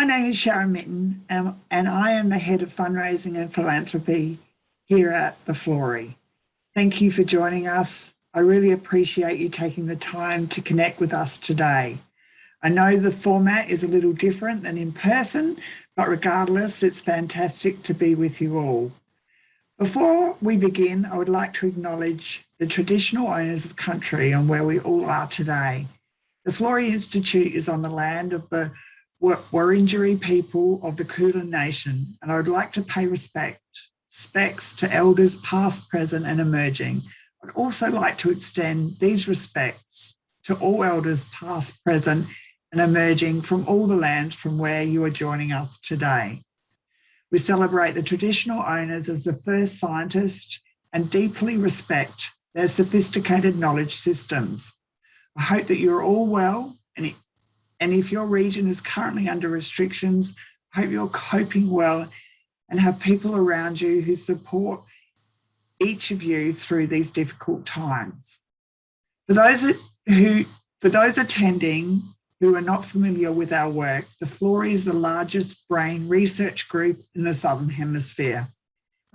My name is Sharon Mitten, and I am the Head of Fundraising and Philanthropy here at the Florey. Thank you for joining us. I really appreciate you taking the time to connect with us today. I know the format is a little different than in person, but regardless, it's fantastic to be with you all. Before we begin, I would like to acknowledge the traditional owners of country on where we all are today. The Florey Institute is on the land of the Wurundjeri people of the Kulin Nation, and I would like to pay respects to elders past, present and emerging. I'd also like to extend these respects to all elders past, present and emerging from all the lands from where you are joining us today. We celebrate the traditional owners as the first scientists and deeply respect their sophisticated knowledge systems. I hope that you're all well, and if your region is currently under restrictions, I hope you're coping well and have people around you who support each of you through these difficult times. For those attending who are not familiar with our work, the Florey is the largest brain research group in the Southern Hemisphere.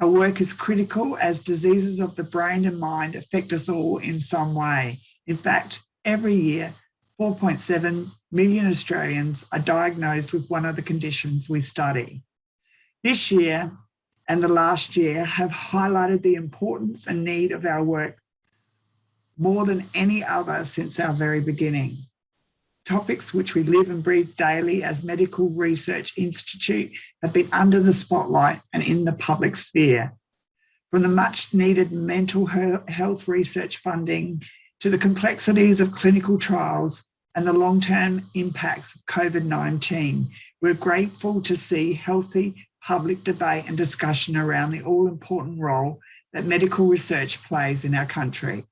Our work is critical as diseases of the brain and mind affect us all in some way. In fact, every year, 4.7 million Australians are diagnosed with one of the conditions we study. This year and the last year have highlighted the importance and need of our work more than any other since our very beginning. Topics which we live and breathe daily as Medical Research Institute have been under the spotlight and in the public sphere. From the much needed mental health research funding to the complexities of clinical trials and the long-term impacts of COVID-19, we're grateful to see healthy public debate and discussion around the all-important role that medical research plays in our country.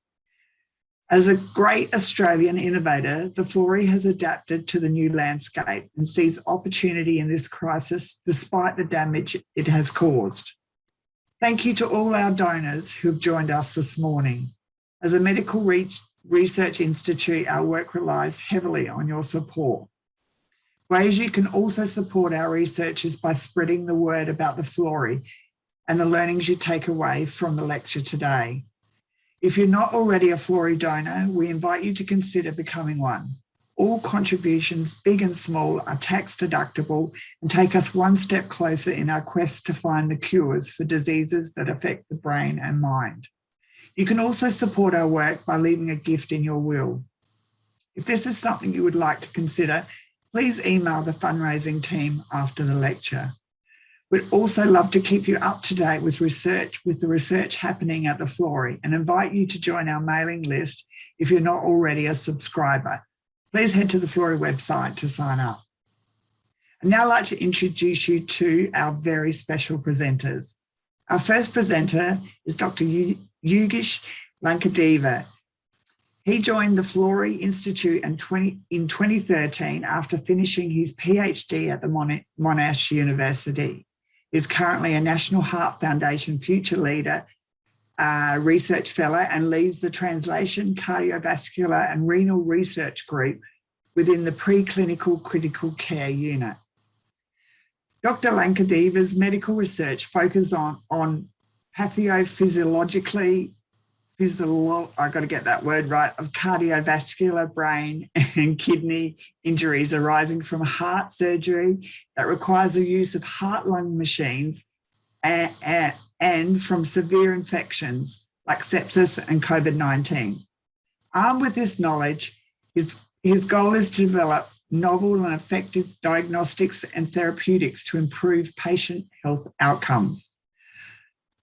As a great Australian innovator, the Florey has adapted to the new landscape and sees opportunity in this crisis despite the damage it has caused. Thank you to all our donors who have joined us this morning. As a medical research institute, our work relies heavily on your support. Ways you can also support our research is by spreading the word about the Florey and the learnings you take away from the lecture today. If you're not already a Florey donor, we invite you to consider becoming one. All contributions, big and small, are tax deductible and take us one step closer in our quest to find the cures for diseases that affect the brain and mind. You can also support our work by leaving a gift in your will. If this is something you would like to consider, please email the fundraising team after the lecture. We'd also love to keep you up to date with the research happening at the Florey and invite you to join our mailing list if you're not already a subscriber. Please head to the Florey website to sign up. I'd now like to introduce you to our very special presenters. Our first presenter is Dr. Yugeesh Lankadeva. He joined the Florey Institute in 2013 after finishing his PhD at the Monash University. He is currently a National Heart Foundation Future Leader Research Fellow and leads the Translation, Cardiovascular and Renal Research Group within the Preclinical Critical Care Unit. Dr. Lankadeva's medical research focuses on pathophysiologically, I got to get that word right, of cardiovascular, brain and kidney injuries arising from heart surgery that requires the use of heart-lung machines and from severe infections like sepsis and COVID-19. Armed with this knowledge, his goal is to develop novel and effective diagnostics and therapeutics to improve patient health outcomes.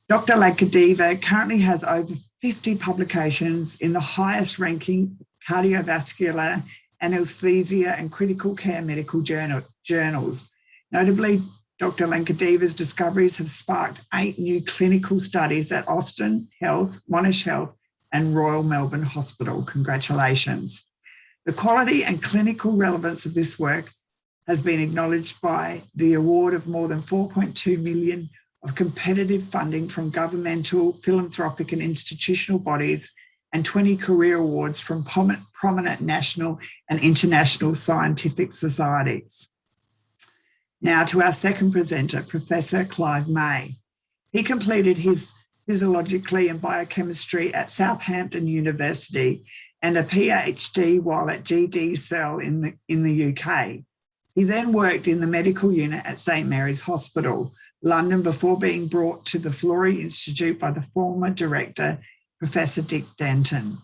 Dr. Lankadeva currently has over 50 publications in the highest ranking cardiovascular, anesthesia and critical care medical journals. Notably, Dr. Lankadeva's discoveries have sparked 8 new clinical studies at Austin Health, Monash Health and Royal Melbourne Hospital. Congratulations. The quality and clinical relevance of this work has been acknowledged by the award of more than 4.2 million of competitive funding from governmental, philanthropic and institutional bodies and 20 career awards from prominent national and international scientific societies. Now to our second presenter, Professor Clive May. He completed his physiologically and biochemistry at Southampton University and a PhD while at GD Cell in the UK. He then worked in the medical unit at St Mary's Hospital, London, before being brought to the Florey Institute by the former director, Professor Dick Denton.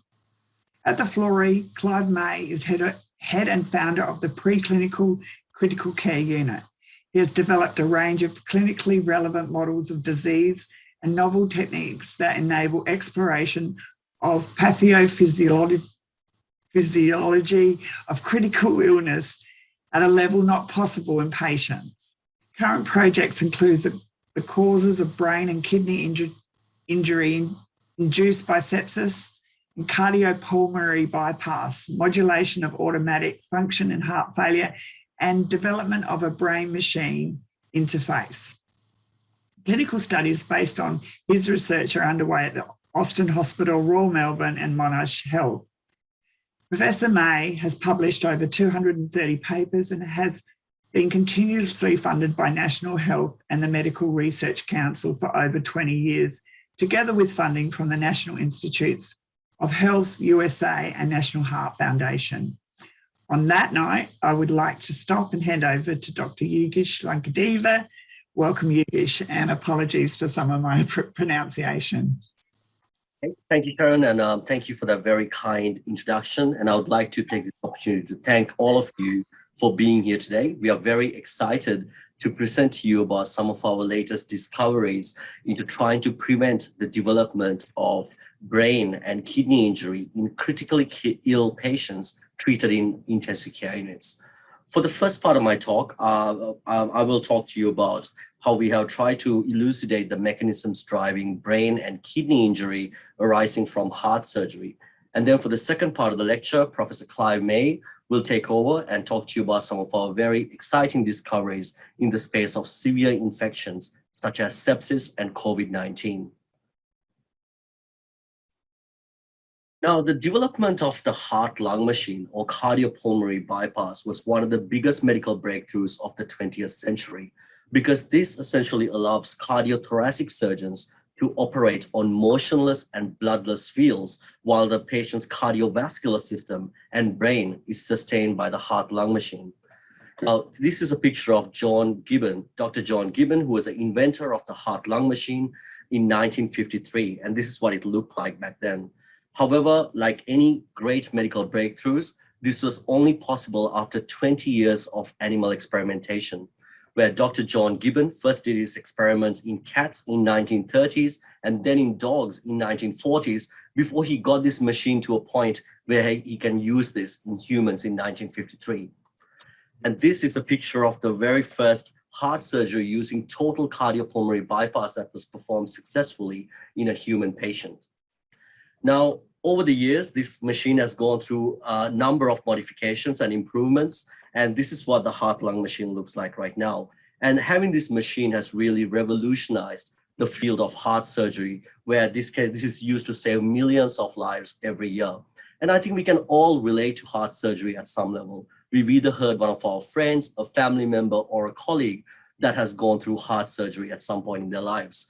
At the Florey, Clive May is head and founder of the preclinical critical care unit. He has developed a range of clinically relevant models of disease and novel techniques that enable exploration of pathophysiology of critical illness at a level not possible in patients. Current projects include the causes of brain and kidney injury induced by sepsis and cardiopulmonary bypass, modulation of automatic function in heart failure, and development of a brain-machine interface. Clinical studies based on his research are underway at the Austin Hospital, Royal Melbourne and Monash Health. Professor May has published over 230 papers and has been continuously funded by National Health and the Medical Research Council for over 20 years, together with funding from the National Institutes of Health USA and National Heart Foundation. On that note, I would like to stop and hand over to Dr. Yugeesh Lankadeva. Welcome, Yugeesh, and apologies for some of my pronunciation. Thank you, Karen, and thank you for that very kind introduction. And I would like to take this opportunity to thank all of you for being here today. We are very excited to present to you about some of our latest discoveries into trying to prevent the development of brain and kidney injury in critically ill patients treated in intensive care units. For the first part of my talk, I will talk to you about how we have tried to elucidate the mechanisms driving brain and kidney injury arising from heart surgery. And then for the second part of the lecture, Professor Clive May will take over and talk to you about some of our very exciting discoveries in the space of severe infections, such as sepsis and COVID-19. Now, the development of the heart-lung machine or cardiopulmonary bypass was one of the biggest medical breakthroughs of the 20th century, because this essentially allows cardiothoracic surgeons to operate on motionless and bloodless fields while the patient's cardiovascular system and brain is sustained by the heart-lung machine. Now, this is a picture of John Gibbon, Dr. John Gibbon, who was the inventor of the heart-lung machine in 1953, and this is what it looked like back then. However, like any great medical breakthroughs, this was only possible after 20 years of animal experimentation, where Dr. John Gibbon first did his experiments in cats in 1930s and then in dogs in 1940s before he got this machine to a point where he can use this in humans in 1953. And this is a picture of the very first heart surgery using total cardiopulmonary bypass that was performed successfully in a human patient. Now, over the years, this machine has gone through a number of modifications and improvements, and this is what the heart-lung machine looks like right now. And having this machine has really revolutionized the field of heart surgery, where this is used to save millions of lives every year. And I think we can all relate to heart surgery at some level. We've either heard one of our friends, a family member, or a colleague that has gone through heart surgery at some point in their lives.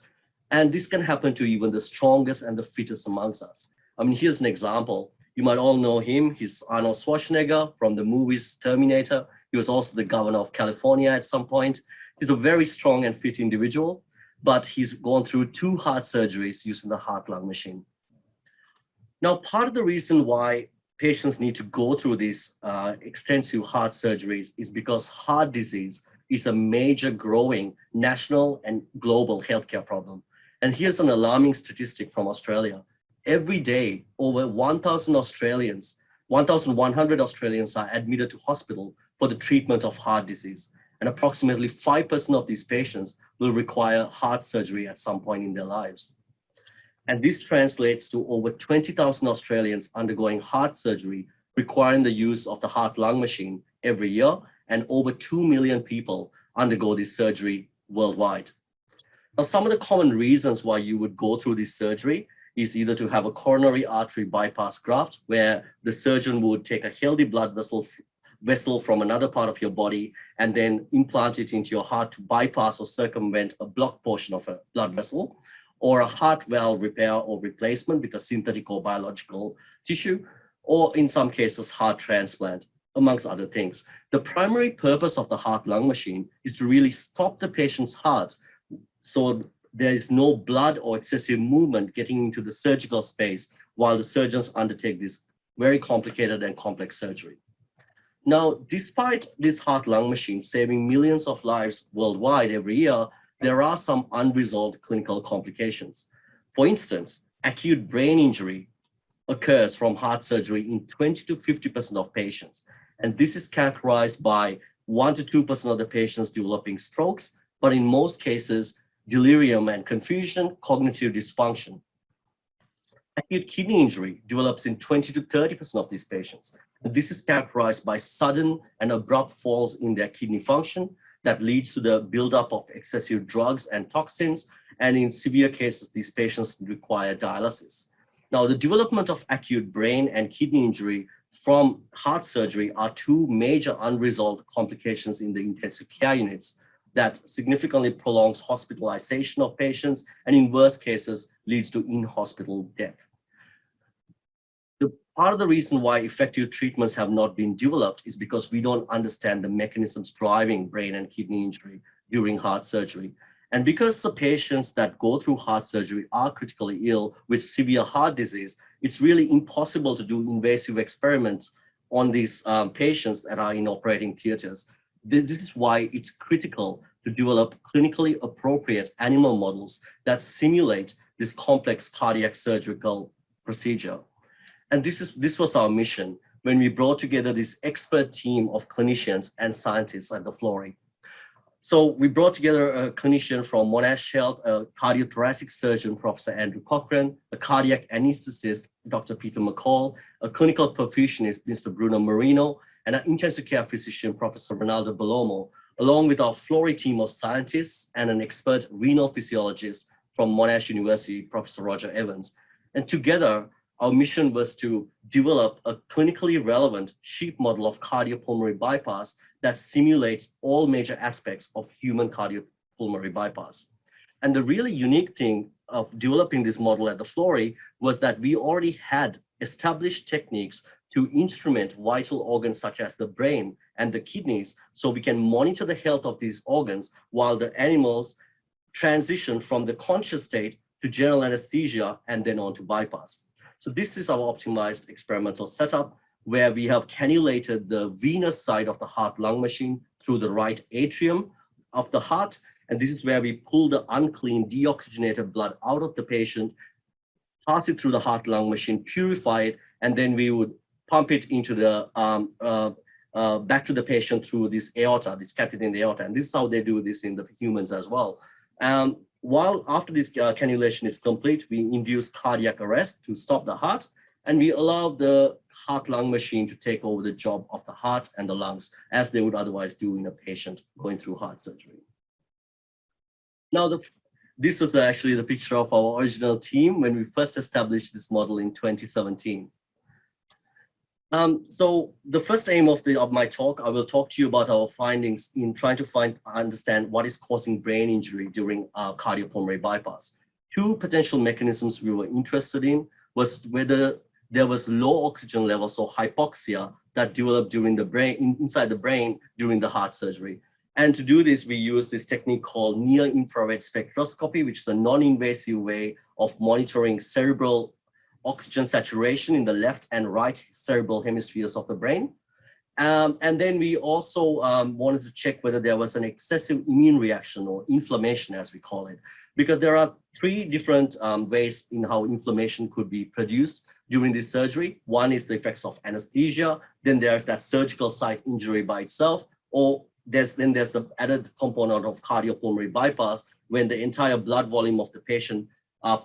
And this can happen to even the strongest and the fittest amongst us. I mean, here's an example. You might all know him. He's Arnold Schwarzenegger from the movies Terminator. He was also the governor of California at some point. He's a very strong and fit individual, but he's gone through 2 heart surgeries using the heart-lung machine. Now, part of the reason why patients need to go through these extensive heart surgeries is because heart disease is a major growing national and global healthcare problem. And here's an alarming statistic from Australia. Every day, over 1,100 Australians are admitted to hospital for the treatment of heart disease. And approximately 5% of these patients will require heart surgery at some point in their lives. And this translates to over 20,000 Australians undergoing heart surgery, requiring the use of the heart-lung machine every year, and over 2 million people undergo this surgery worldwide. Now, some of the common reasons why you would go through this surgery is either to have a coronary artery bypass graft, where the surgeon would take a healthy blood vessel vessel from another part of your body and then implant it into your heart to bypass or circumvent a blocked portion of a blood vessel, or a heart valve repair or replacement with a synthetic or biological tissue, or in some cases, heart transplant, amongst other things. The primary purpose of the heart-lung machine is to really stop the patient's heart so there is no blood or excessive movement getting into the surgical space while the surgeons undertake this very complicated and complex surgery. Now, despite this heart-lung machine saving millions of lives worldwide every year, there are some unresolved clinical complications. For instance, acute brain injury occurs from heart surgery in 20 to 50% of patients. And this is characterized by 1 to 2% of the patients developing strokes, but in most cases, delirium and confusion, cognitive dysfunction. Acute kidney injury develops in 20 to 30% of these patients. And this is characterized by sudden and abrupt falls in their kidney function that leads to the buildup of excessive drugs and toxins. And in severe cases, these patients require dialysis. Now, the development of acute brain and kidney injury from heart surgery are two major unresolved complications in the intensive care units that significantly prolongs hospitalization of patients and in worst cases leads to in-hospital death. Part of the reason why effective treatments have not been developed is because we don't understand the mechanisms driving brain and kidney injury during heart surgery. And because the patients that go through heart surgery are critically ill with severe heart disease, it's really impossible to do invasive experiments on these patients that are in operating theaters. This is why it's critical to develop clinically appropriate animal models that simulate this complex cardiac surgical procedure. And this was our mission when we brought together this expert team of clinicians and scientists at the Florey. So we brought together a clinician from Monash Health, a cardiothoracic surgeon, Professor Andrew Cochran, a cardiac anesthetist, Dr. Peter McCall, a clinical perfusionist, Mr. Bruno Marino, and an intensive care physician, Professor Ronaldo Bellomo, along with our Florey team of scientists and an expert renal physiologist from Monash University, Professor Roger Evans. And together, our mission was to develop a clinically relevant sheep model of cardiopulmonary bypass that simulates all major aspects of human cardiopulmonary bypass. And the really unique thing of developing this model at the Florey was that we already had established techniques to instrument vital organs such as the brain and the kidneys, so we can monitor the health of these organs while the animals transition from the conscious state to general anesthesia and then on to bypass. So this is our optimized experimental setup where we have cannulated the venous side of the heart-lung machine through the right atrium of the heart. And this is where we pull the unclean, deoxygenated blood out of the patient, pass it through the heart-lung machine, purify it, and then we would pump it into the back to the patient through this aorta, this catheter in the aorta. And this is how they do this in the humans as well. While after this cannulation is complete, we induce cardiac arrest to stop the heart, and we allow the heart-lung machine to take over the job of the heart and the lungs, as they would otherwise do in a patient going through heart surgery. Now, this was actually the picture of our original team when we first established this model in 2017. So the first aim of my talk, I will talk to you about our findings in trying to understand what is causing brain injury during cardiopulmonary bypass. Two potential mechanisms we were interested in was whether there was low oxygen levels or hypoxia that developed during the brain, inside the brain during the heart surgery. And to do this, we use this technique called near-infrared spectroscopy, which is a non-invasive way of monitoring cerebral oxygen saturation in the left and right cerebral hemispheres of the brain. And then we also wanted to check whether there was an excessive immune reaction or inflammation, as we call it, because there are three different ways in how inflammation could be produced during this surgery. One is the effects of anesthesia, then there's that surgical site injury by itself, or there's the added component of cardiopulmonary bypass when the entire blood volume of the patient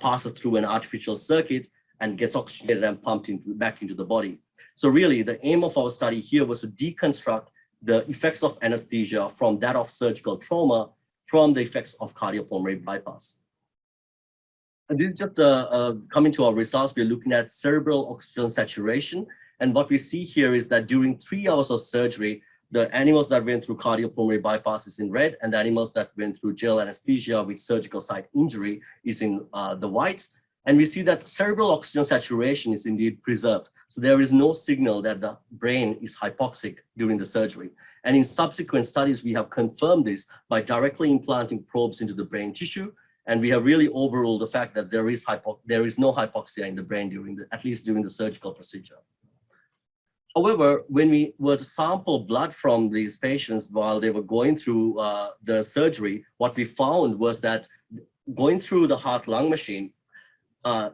passes through an artificial circuit and gets oxygenated and pumped back into the body. So really, the aim of our study here was to deconstruct the effects of anesthesia from that of surgical trauma from the effects of cardiopulmonary bypass. And this is just coming to our results. We're looking at cerebral oxygen saturation. And what we see here is that during 3 hours of surgery, the animals that went through cardiopulmonary bypass is in red, and the animals that went through general anesthesia with surgical site injury is in the white. And we see that cerebral oxygen saturation is indeed preserved. So there is no signal that the brain is hypoxic during the surgery. And in subsequent studies, we have confirmed this by directly implanting probes into the brain tissue. And we have really overruled the fact that there is no hypoxia in the brain at least during the surgical procedure. However, when we were to sample blood from these patients while they were going through the surgery, what we found was that going through the heart-lung machine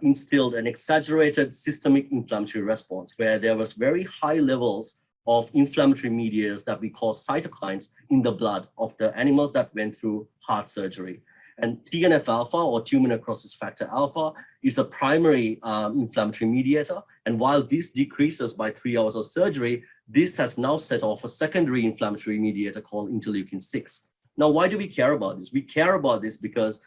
instilled an exaggerated systemic inflammatory response, where there was very high levels of inflammatory mediators that we call cytokines in the blood of the animals that went through heart surgery. And TNF-alpha, or tumor necrosis factor alpha, is a primary inflammatory mediator. And while this decreases by 3 hours of surgery, this has now set off a secondary inflammatory mediator called interleukin-6. Now, why do we care about this? We care about this because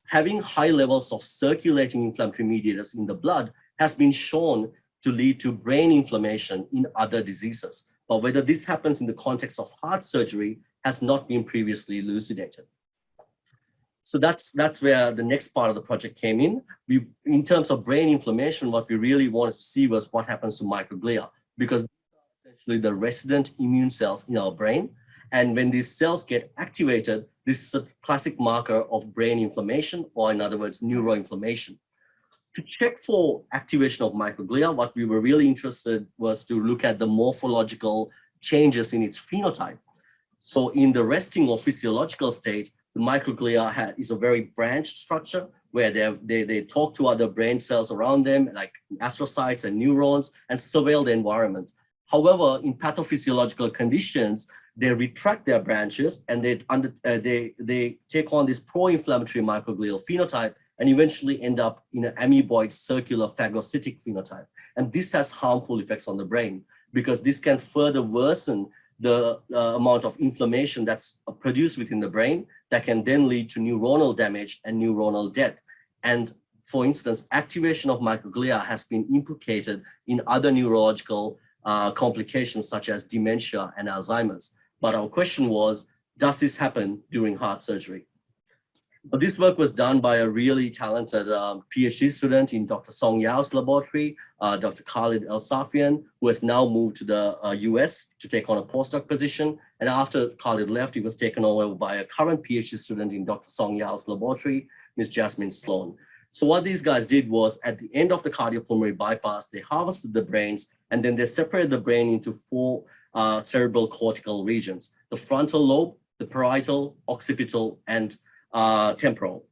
having high levels of circulating inflammatory mediators in the blood has been shown to lead to brain inflammation in other diseases. But whether this happens in the context of heart surgery has not been previously elucidated. So that's where the next part of the project came in. In terms of brain inflammation, what we really wanted to see was what happens to microglia, because these are essentially the resident immune cells in our brain. And when these cells get activated, this is a classic marker of brain inflammation, or in other words, neuroinflammation. To check for activation of microglia, what we were really interested was to look at the morphological changes in its phenotype. So in the resting or physiological state, the microglia is a very branched structure where they talk to other brain cells around them, like astrocytes and neurons, and surveil the environment. However, in pathophysiological conditions, they retract their branches and they take on this pro-inflammatory microglial phenotype and eventually end up in an amoeboid circular phagocytic phenotype. And this has harmful effects on the brain because this can further worsen the amount of inflammation that's produced within the brain that can then lead to neuronal damage and neuronal death. And for instance, activation of microglia has been implicated in other neurological complications such as dementia and Alzheimer's. But our question was, does this happen during heart surgery? But this work was done by a really talented PhD student in Dr. Song Yao's laboratory, Dr. Khalid El-Safian, who has now moved to the US to take on a postdoc position. And after Khalid left, he was taken over by a current PhD student in Dr. Song Yao's laboratory, Ms. Jasmine Sloan. So what these guys did was, at the end of the cardiopulmonary bypass, they harvested the brains, and then they separated the brain into 4 cerebral cortical regions: the frontal lobe, the parietal, occipital, and temporal.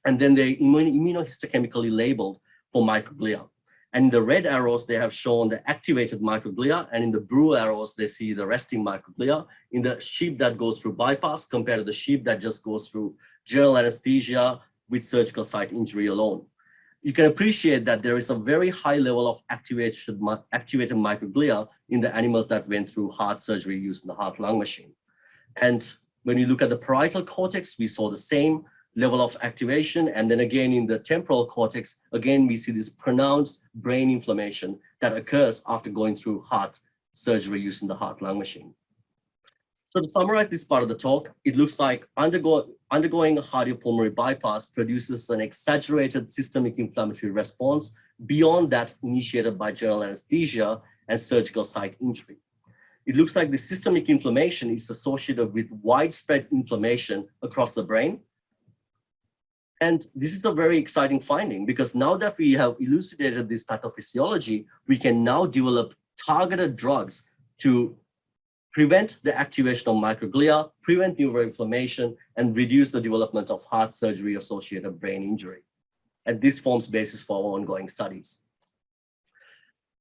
And then they immunohistochemically labeled for microglia. And in the red arrows, they have shown the activated microglia, and in the blue arrows, they see the resting microglia in the sheep that goes through bypass compared to the sheep that just goes through general anesthesia with surgical site injury alone. You can appreciate that there is a very high level of activated microglia in the animals that went through heart surgery using the heart-lung machine. And when you look at the parietal cortex, we saw the same level of activation. And then again, in the temporal cortex, again, we see this pronounced brain inflammation that occurs after going through heart surgery using the heart-lung machine. So to summarize this part of the talk, it looks like undergoing a cardiopulmonary bypass produces an exaggerated systemic inflammatory response beyond that initiated by general anesthesia and surgical site injury. It looks like the systemic inflammation is associated with widespread inflammation across the brain. And this is a very exciting finding because now that we have elucidated this pathophysiology, we can now develop targeted drugs to prevent the activation of microglia, prevent neuroinflammation, and reduce the development of heart surgery-associated brain injury. And this forms basis for our ongoing studies.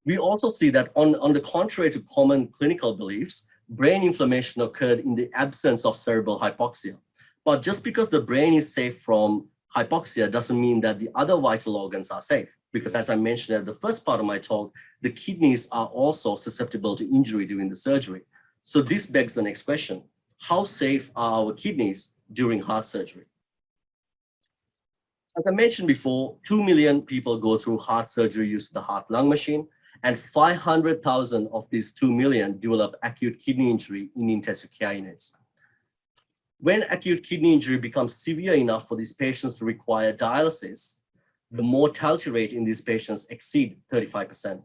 We also see that on the contrary to common clinical beliefs, brain inflammation occurred in the absence of cerebral hypoxia. But just because the brain is safe from hypoxia doesn't mean that the other vital organs are safe. Because as I mentioned at the first part of my talk, the kidneys are also susceptible to injury during the surgery. So this begs the next question: how safe are our kidneys during heart surgery? As I mentioned before, 2 million people go through heart surgery using the heart-lung machine. And 500,000 of these 2 million develop acute kidney injury in intensive care units. When acute kidney injury becomes severe enough for these patients to require dialysis, the mortality rate in these patients exceed 35%.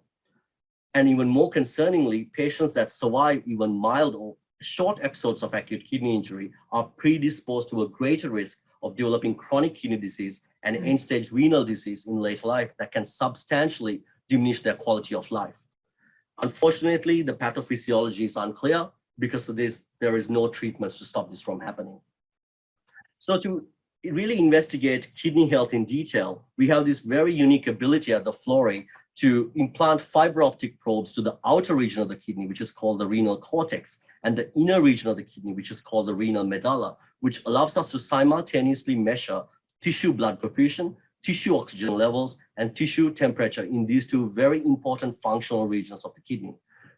And even more concerningly, patients that survive even mild or short episodes of acute kidney injury are predisposed to a greater risk of developing chronic kidney disease and end-stage renal disease in late life that can substantially diminish their quality of life. Unfortunately, the pathophysiology is unclear. Because of this, there is no treatments to stop this from happening. So to really investigate kidney health in detail, we have this very unique ability at the Florey to implant fiber optic probes to the outer region of the kidney, which is called the renal cortex, and the inner region of the kidney, which is called the renal medulla, which allows us to simultaneously measure tissue blood perfusion, tissue oxygen levels, and tissue temperature in these two very important functional regions of the kidney.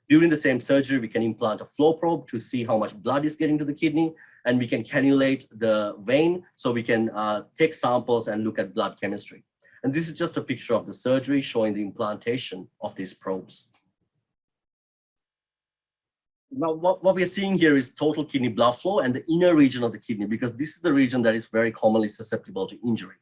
During the same surgery, we can implant a flow probe to see how much blood is getting to the kidney, and we can cannulate the vein so we can take samples and look at blood chemistry. And this is just a picture of the surgery showing the implantation of these probes. Now, what we're seeing here is total kidney blood flow and the inner region of the kidney, because this is the region that is very commonly susceptible to injury.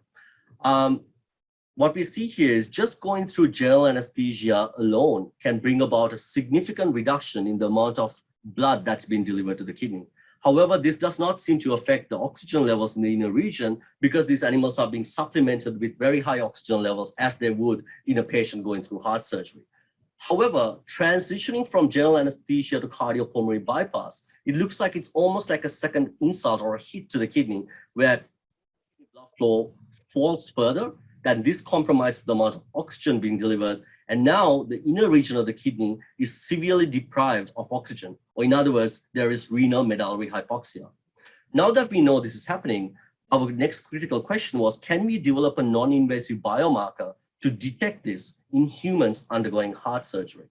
What we see here is just going through general anesthesia alone can bring about a significant reduction in the amount of blood that's been delivered to the kidney. However, this does not seem to affect the oxygen levels in the inner region because these animals are being supplemented with very high oxygen levels as they would in a patient going through heart surgery. However, transitioning from general anesthesia to cardiopulmonary bypass, it looks like it's almost like a second insult or a hit to the kidney where blood flow falls further. That this compromises the amount of oxygen being delivered. And now the inner region of the kidney is severely deprived of oxygen, or in other words, there is renal medullary hypoxia. Now that we know this is happening, our next critical question was, can we develop a non-invasive biomarker to detect this in humans undergoing heart surgery?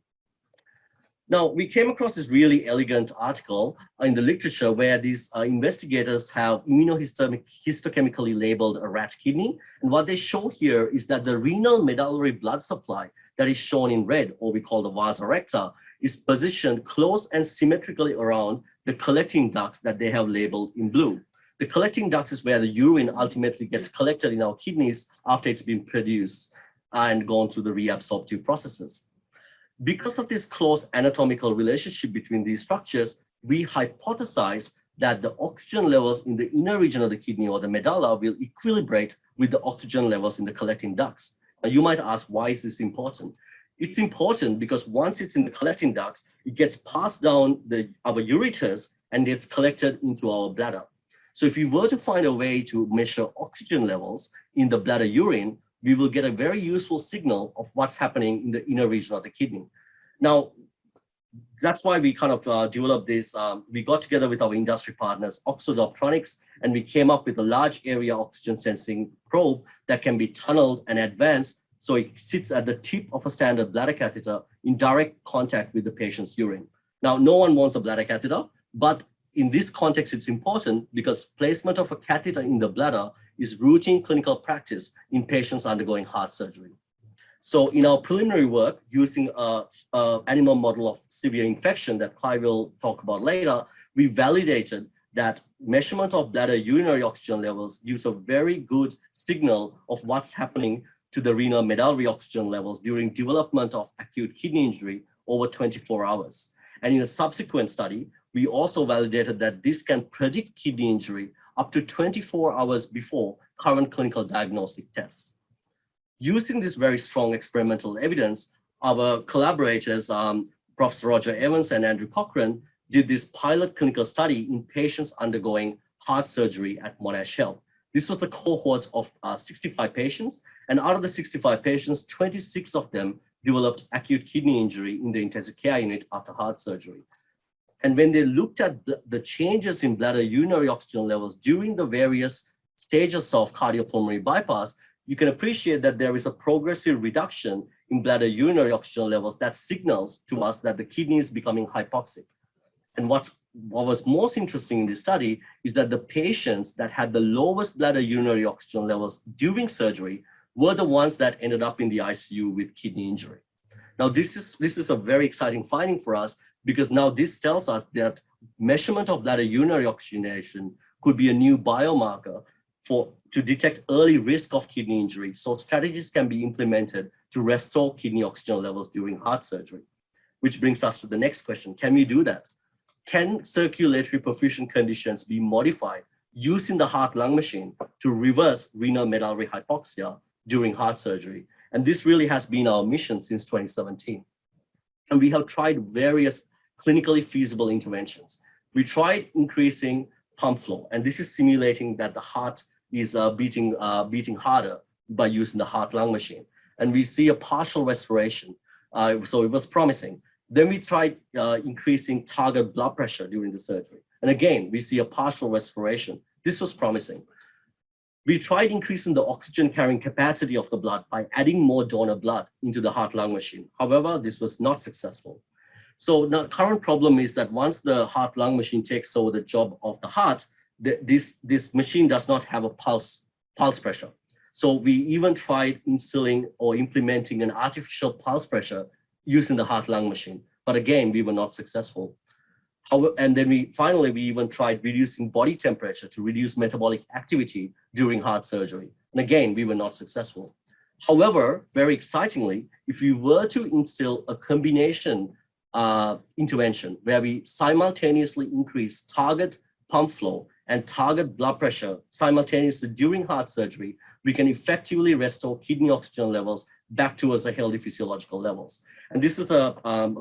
Now, we came across this really elegant article in the literature where these investigators have immunohistochemically labeled a rat kidney. And what they show here is that the renal medullary blood supply that is shown in red, or we call the vasa recta, is positioned close and symmetrically around the collecting ducts that they have labeled in blue. The collecting ducts is where the urine ultimately gets collected in our kidneys after it's been produced and gone through the reabsorptive processes. Because of this close anatomical relationship between these structures, we hypothesize that the oxygen levels in the inner region of the kidney or the medulla will equilibrate with the oxygen levels in the collecting ducts. Now, you might ask, why is this important? It's important because once it's in the collecting ducts, it gets passed down our ureters and gets collected into our bladder. So if we were to find a way to measure oxygen levels in the bladder urine, we will get a very useful signal of what's happening in the inner region of the kidney. Now, that's why we kind of developed this. We got together with our industry partners, Oxford Optronics, and we came up with a large area oxygen sensing probe that can be tunneled and advanced. So it sits at the tip of a standard bladder catheter in direct contact with the patient's urine. Now, no one wants a bladder catheter, but in this context, it's important because placement of a catheter in the bladder is routine clinical practice in patients undergoing heart surgery. So in our preliminary work, using an animal model of severe infection that Clive will talk about later, we validated that measurement of bladder urinary oxygen levels gives a very good signal of what's happening to the renal medullary oxygen levels during development of acute kidney injury over 24 hours. And in a subsequent study, we also validated that this can predict kidney injury up to 24 hours before current clinical diagnostic tests. Using this very strong experimental evidence, our collaborators, Professor Roger Evans and Andrew Cochran, did this pilot clinical study in patients undergoing heart surgery at Monash Health. This was a cohort of 65 patients, and out of the 65 patients, 26 of them developed acute kidney injury in the intensive care unit after heart surgery. And when they looked at the changes in bladder urinary oxygen levels during the various stages of cardiopulmonary bypass, you can appreciate that there is a progressive reduction in bladder urinary oxygen levels that signals to us that the kidney is becoming hypoxic. And what was most interesting in this study is that the patients that had the lowest bladder urinary oxygen levels during surgery were the ones that ended up in the ICU with kidney injury. Now, this is a very exciting finding for us, because now this tells us that measurement of bladder urinary oxygenation could be a new biomarker to detect early risk of kidney injury. So strategies can be implemented to restore kidney oxygen levels during heart surgery, which brings us to the next question. Can we do that? Can circulatory perfusion conditions be modified using the heart-lung machine to reverse renal medullary hypoxia during heart surgery? And this really has been our mission since 2017. And we have tried various clinically feasible interventions. We tried increasing pump flow, and this is simulating that the heart is beating harder by using the heart-lung machine. And we see a partial restoration, so it was promising. Then we tried increasing target blood pressure during the surgery. And again, we see a partial restoration. This was promising. We tried increasing the oxygen carrying capacity of the blood by adding more donor blood into the heart-lung machine. However, this was not successful. So the current problem is that once the heart-lung machine takes over the job of the heart, this machine does not have a pulse pressure. So we even tried instilling or implementing an artificial pulse pressure using the heart-lung machine. But again, we were not successful. And then we even tried reducing body temperature to reduce metabolic activity during heart surgery. And again, we were not successful. However, very excitingly, if we were to instill a combination intervention where we simultaneously increase target pump flow and target blood pressure simultaneously during heart surgery, we can effectively restore kidney oxygen levels back towards the healthy physiological levels. And this is a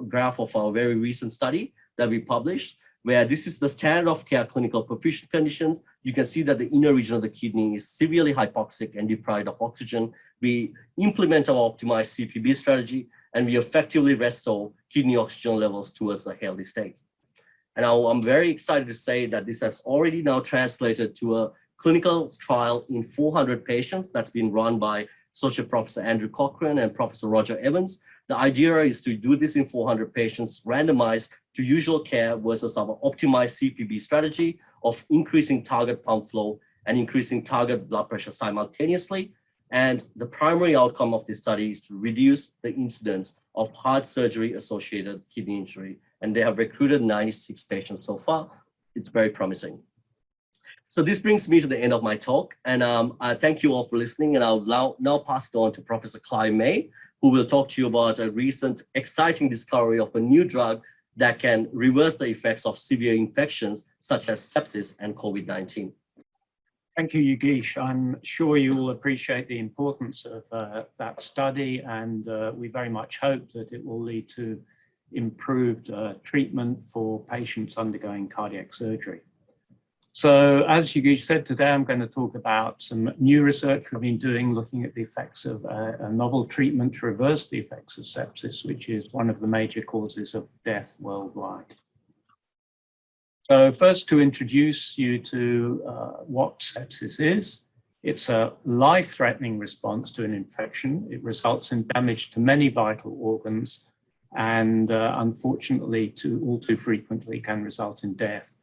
graph of our very recent study that we published, where this is the standard of care clinical perfusion conditions. You can see that the inner region of the kidney is severely hypoxic and deprived of oxygen. We implement our optimized CPB strategy, and we effectively restore kidney oxygen levels towards a healthy state. And I'm very excited to say that this has already now translated to a clinical trial in 400 patients that's been run by Associate Professor Andrew Cochrane and Professor Roger Evans. The idea is to do this in 400 patients randomized to usual care versus our optimized CPB strategy of increasing target pump flow and increasing target blood pressure simultaneously. And the primary outcome of this study is to reduce the incidence of heart surgery associated kidney injury. And they have recruited 96 patients so far. It's very promising. So this brings me to the end of my talk, and I thank you all for listening, and I'll now pass it on to Professor Clive May, who will talk to you about a recent exciting discovery of a new drug that can reverse the effects of severe infections such as sepsis and COVID-19. Thank you, Yugeesh. I'm sure you will appreciate the importance of that study, and we very much hope that it will lead to improved treatment for patients undergoing cardiac surgery. So as Yugeesh said, today I'm going to talk about some new research we've been doing looking at the effects of a novel treatment to reverse the effects of sepsis, which is one of the major causes of death worldwide. So first, to introduce you to what sepsis is. It's a life-threatening response to an infection. It results in damage to many vital organs, and unfortunately, all too frequently can result in death.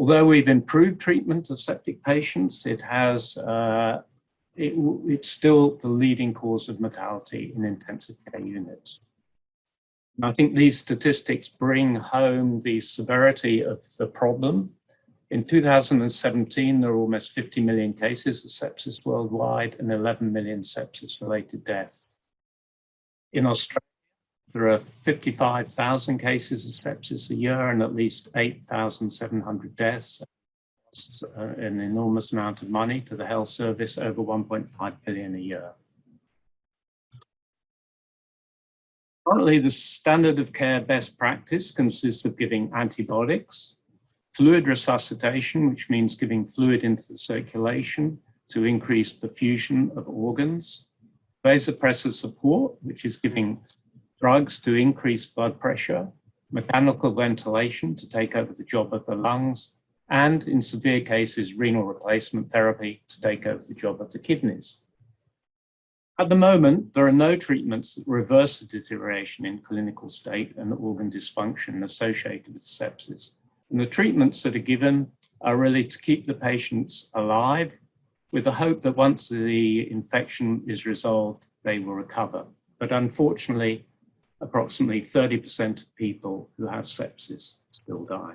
Although we've improved treatment of septic patients, it's still the leading cause of mortality in intensive care units. And I think these statistics bring home the severity of the problem. In 2017, there were almost 50 million cases of sepsis worldwide and 11 million sepsis-related deaths. In Australia, there are 55,000 cases of sepsis a year and at least 8,700 deaths. It's an enormous amount of money to the health service, over 1.5 billion a year. Currently, the standard of care best practice consists of giving antibiotics, fluid resuscitation, which means giving fluid into the circulation to increase perfusion of organs, vasopressor support, which is giving drugs to increase blood pressure, mechanical ventilation to take over the job of the lungs, and in severe cases, renal replacement therapy to take over the job of the kidneys. At the moment, there are no treatments that reverse the deterioration in clinical state and organ dysfunction associated with sepsis. And the treatments that are given are really to keep the patients alive with the hope that once the infection is resolved, they will recover. But unfortunately, approximately 30% of people who have sepsis still die.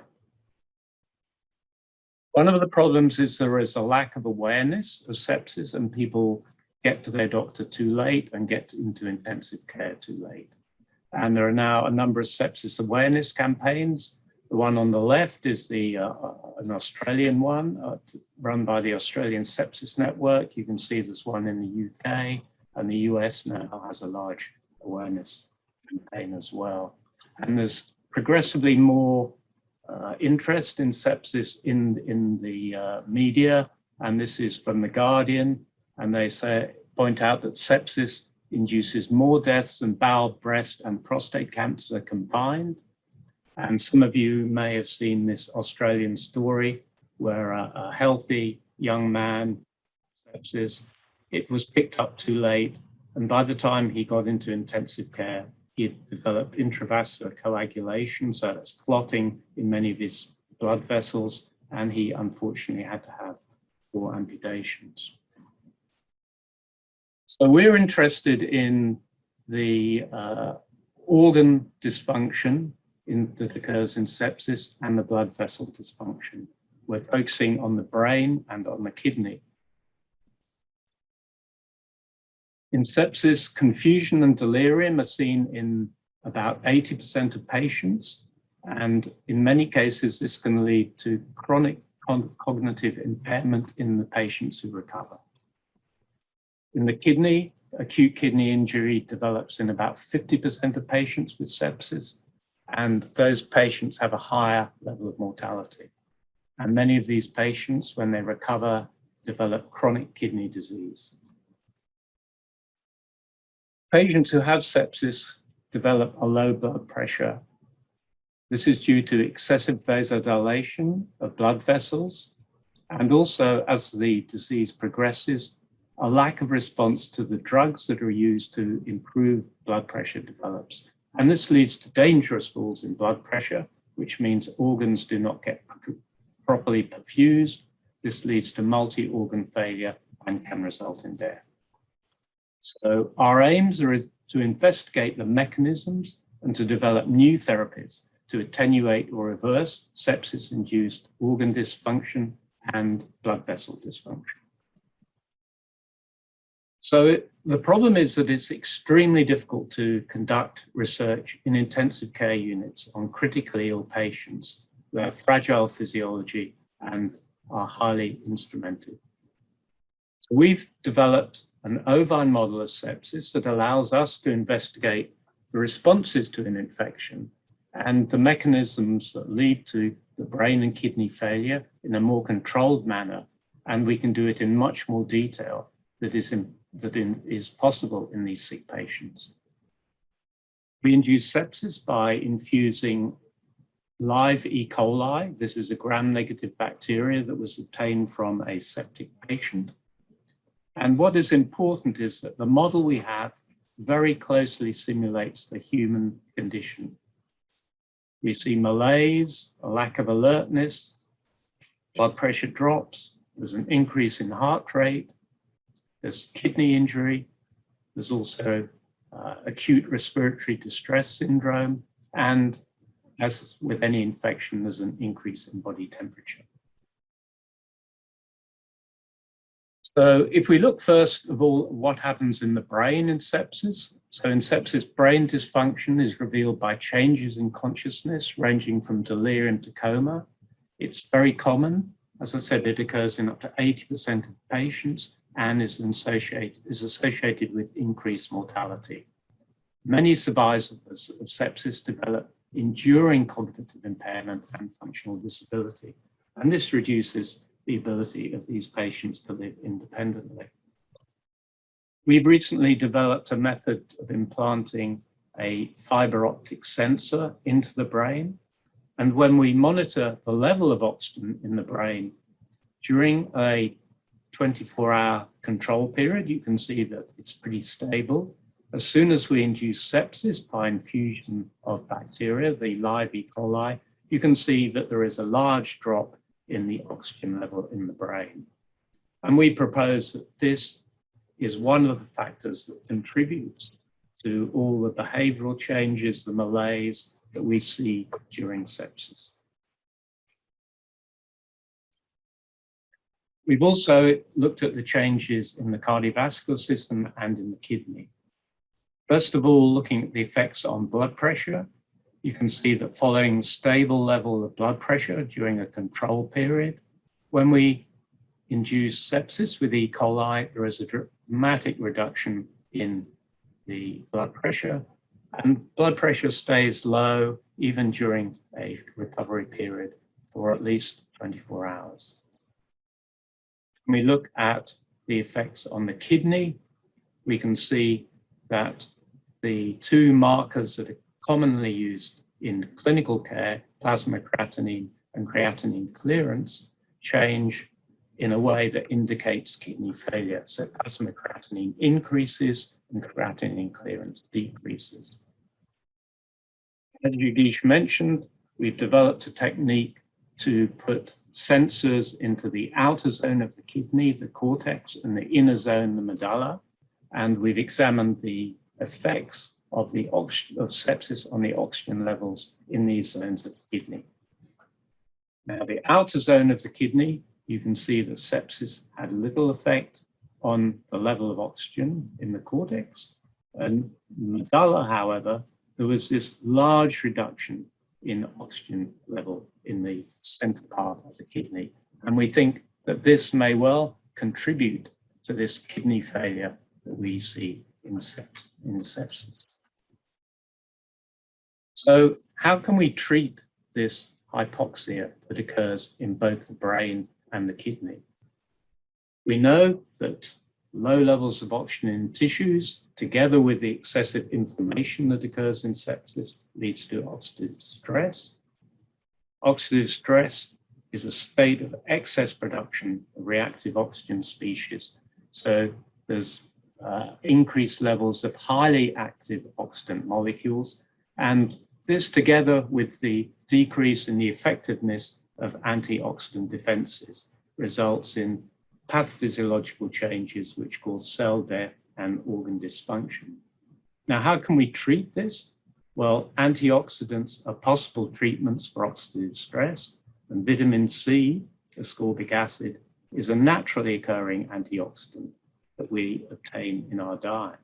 One of the problems is there is a lack of awareness of sepsis, and people get to their doctor too late and get into intensive care too late. And there are now a number of sepsis awareness campaigns. The one on the left is an Australian one run by the Australian Sepsis Network. You can see there's one in the UK, and the US now has a large awareness campaign as well. And there's progressively more interest in sepsis in the media, and this is from The Guardian, and they point out that sepsis induces more deaths than bowel, breast, and prostate cancer combined. And some of you may have seen this Australian story where a healthy young man, sepsis, it was picked up too late, and by the time he got into intensive care, he had developed intravascular coagulation, so that's clotting in many of his blood vessels, and he unfortunately had to have 4 amputations. So we're interested in the organ dysfunction that occurs in sepsis and the blood vessel dysfunction. We're focusing on the brain and on the kidney. In sepsis, confusion and delirium are seen in about 80% of patients, and in many cases, this can lead to chronic cognitive impairment in the patients who recover. In the kidney, acute kidney injury develops in about 50% of patients with sepsis, and those patients have a higher level of mortality. And many of these patients, when they recover, develop chronic kidney disease. Patients who have sepsis develop a low blood pressure. This is due to excessive vasodilation of blood vessels, and also, as the disease progresses, a lack of response to the drugs that are used to improve blood pressure develops. And this leads to dangerous falls in blood pressure, which means organs do not get properly perfused. This leads to multi-organ failure and can result in death. So our aims are to investigate the mechanisms and to develop new therapies to attenuate or reverse sepsis-induced organ dysfunction and blood vessel dysfunction. So the problem is that it's extremely difficult to conduct research in intensive care units on critically ill patients who have fragile physiology and are highly instrumented. So we've developed an ovine model of sepsis that allows us to investigate the responses to an infection and the mechanisms that lead to the brain and kidney failure in a more controlled manner. And we can do it in much more detail that is possible in these sick patients. We induce sepsis by infusing live E. coli. This is a gram-negative bacteria that was obtained from a septic patient. And what is important is that the model we have very closely simulates the human condition. We see malaise, a lack of alertness, blood pressure drops, there's an increase in heart rate, there's kidney injury, there's also acute respiratory distress syndrome, and as with any infection, there's an increase in body temperature. So if we look first of all, what happens in the brain in sepsis. So in sepsis, brain dysfunction is revealed by changes in consciousness ranging from delirium to coma. It's very common. As I said, it occurs in up to 80% of patients and is associated with increased mortality. Many survivors of sepsis develop enduring cognitive impairment and functional disability, and this reduces the ability of these patients to live independently. We've recently developed a method of implanting a fiber optic sensor into the brain, and when we monitor the level of oxygen in the brain during a 24-hour control period, you can see that it's pretty stable. As soon as we induce sepsis by infusion of bacteria, the live E. coli, you can see that there is a large drop in the oxygen level in the brain. And we propose that this is one of the factors that contributes to all the behavioral changes, the malaise that we see during sepsis. We've also looked at the changes in the cardiovascular system and in the kidney. First of all, looking at the effects on blood pressure, you can see that following stable level of blood pressure during a control period, when we induce sepsis with E. coli, there is a dramatic reduction in the blood pressure, and blood pressure stays low even during a recovery period for at least 24 hours. When we look at the effects on the kidney, we can see that the two markers that are commonly used in clinical care, plasma creatinine and creatinine clearance, change in a way that indicates kidney failure. So plasma creatinine increases and creatinine clearance decreases. As Yugeesh mentioned, we've developed a technique to put sensors into the outer zone of the kidney, the cortex, and the inner zone, the medulla, and we've examined the effects of sepsis on the oxygen levels in these zones of the kidney. Now, the outer zone of the kidney, you can see that sepsis had little effect on the level of oxygen in the cortex. And medulla, however, there was this large reduction in oxygen level in the center part of the kidney. And we think that this may well contribute to this kidney failure that we see in sepsis. So how can we treat this hypoxia that occurs in both the brain and the kidney? We know that low levels of oxygen in tissues, together with the excessive inflammation that occurs in sepsis, leads to oxidative stress. Oxidative stress is a state of excess production of reactive oxygen species. So there's increased levels of highly active oxidant molecules, and this, together with the decrease in the effectiveness of antioxidant defenses, results in pathophysiological changes which cause cell death and organ dysfunction. Now, how can we treat this? Well, antioxidants are possible treatments for oxidative stress, and vitamin C, ascorbic acid, is a naturally occurring antioxidant that we obtain in our diet.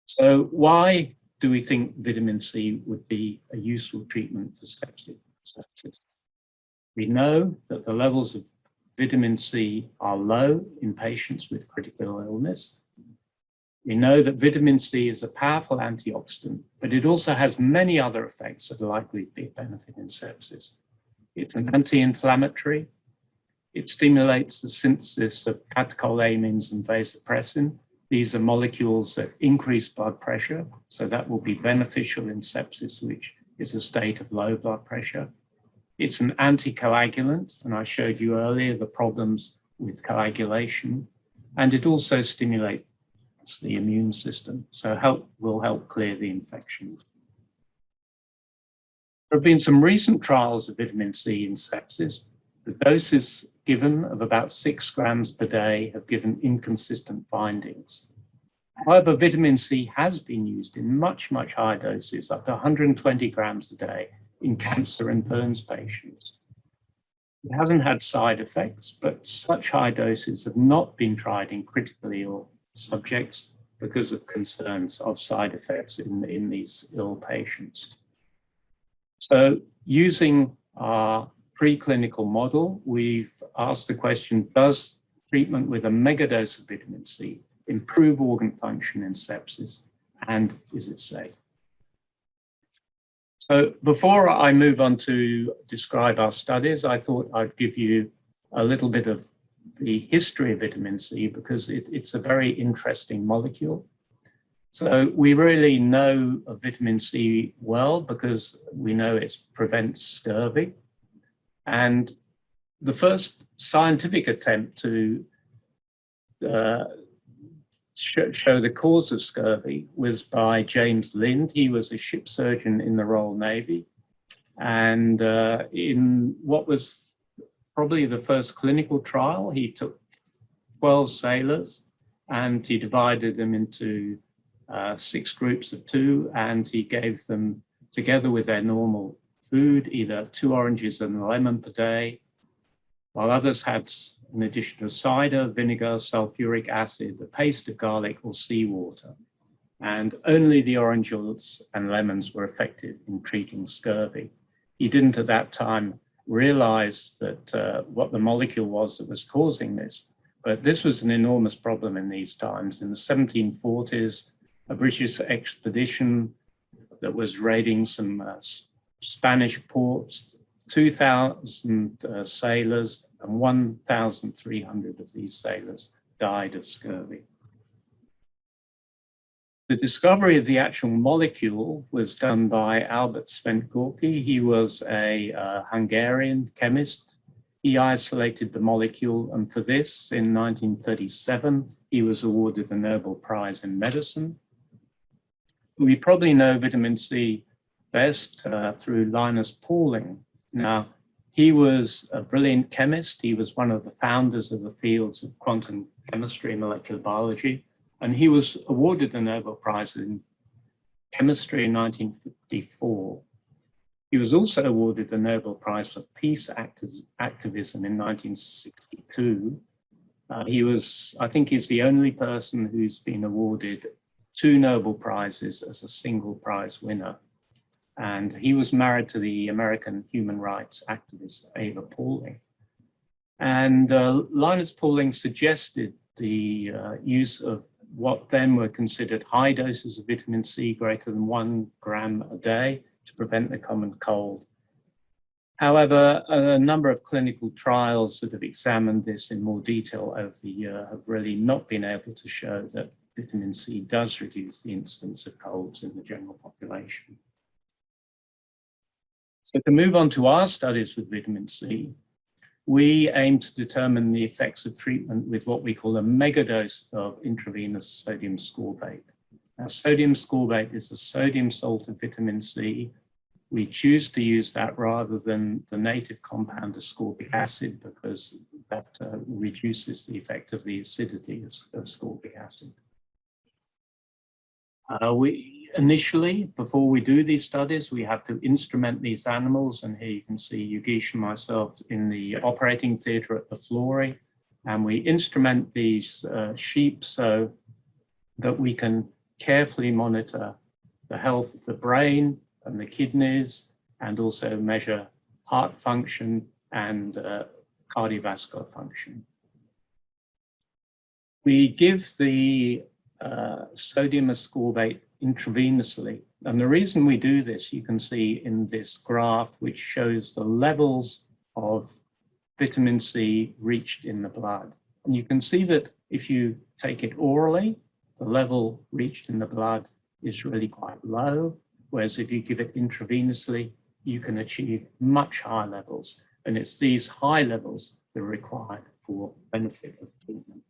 So why do we think vitamin C would be a useful treatment for sepsis? We know that the levels of vitamin C are low in patients with critical illness. We know that vitamin C is a powerful antioxidant, but it also has many other effects that are likely to be a benefit in sepsis. It's an anti-inflammatory. It stimulates the synthesis of catecholamines and vasopressin. These are molecules that increase blood pressure, so that will be beneficial in sepsis, which is a state of low blood pressure. It's an anticoagulant, and I showed you earlier the problems with coagulation, and it also stimulates the immune system, so will help clear the infections. There have been some recent trials of vitamin C in sepsis. The doses given of about 6 grams per day have given inconsistent findings. However, vitamin C has been used in much, much higher doses, up to 120 grams a day in cancer and burns patients. It hasn't had side effects, but such high doses have not been tried in critically ill subjects because of concerns of side effects in these ill patients. So using our preclinical model, we've asked the question, does treatment with a megadose of vitamin C improve organ function in sepsis, and is it safe? So before I move on to describe our studies, I thought I'd give you a little bit of the history of vitamin C because it's a very interesting molecule. So we really know of vitamin C well because we know it prevents scurvy. And the first scientific attempt to show the cause of scurvy was by James Lind. He was a ship surgeon in the Royal Navy. And in what was probably the first clinical trial, he took 12 sailors and he divided them into 6 groups of 2, and he gave them, together with their normal food, either 2 oranges and a lemon per day, while others had an addition of cider, vinegar, sulfuric acid, a paste of garlic, or seawater. And only the oranges and lemons were effective in treating scurvy. He didn't at that time realize that what the molecule was that was causing this, but this was an enormous problem in these times. In the 1740s, a British expedition that was raiding some Spanish ports, 2,000 sailors, and 1,300 of these sailors died of scurvy. The discovery of the actual molecule was done by Albert Szent-Györgyi. He was a Hungarian chemist. He isolated the molecule, and for this, in 1937, he was awarded the Nobel Prize in Medicine. We probably know vitamin C best through Linus Pauling. Now, he was a brilliant chemist. He was one of the founders of the fields of quantum chemistry and molecular biology, and he was awarded the Nobel Prize in Chemistry in 1954. He was also awarded the Nobel Prize for Peace Activism in 1962. I think he's the only person who's been awarded 2 Nobel Prizes as a single prize winner. And he was married to the American human rights activist Ava Pauling. And Linus Pauling suggested the use of what then were considered high doses of vitamin C, greater than 1 gram a day, to prevent the common cold. However, a number of clinical trials that have examined this in more detail over the year have really not been able to show that vitamin C does reduce the incidence of colds in the general population. So to move on to our studies with vitamin C, we aim to determine the effects of treatment with what we call a megadose of intravenous sodium ascorbate. Now, sodium ascorbate is the sodium salt of vitamin C. We choose to use that rather than the native compound ascorbic acid because that reduces the effect of the acidity of ascorbic acid. Initially, before we do these studies, we have to instrument these animals. And here you can see Yugeesh and myself in the operating theatre at the Florey. And we instrument these sheep so that we can carefully monitor the health of the brain and the kidneys, and also measure heart function and cardiovascular function. We give the sodium ascorbate intravenously. And the reason we do this, you can see in this graph, which shows the levels of vitamin C reached in the blood. And you can see that if you take it orally, the level reached in the blood is really quite low, whereas if you give it intravenously, you can achieve much higher levels. And it's these high levels that are required for benefit of treatment.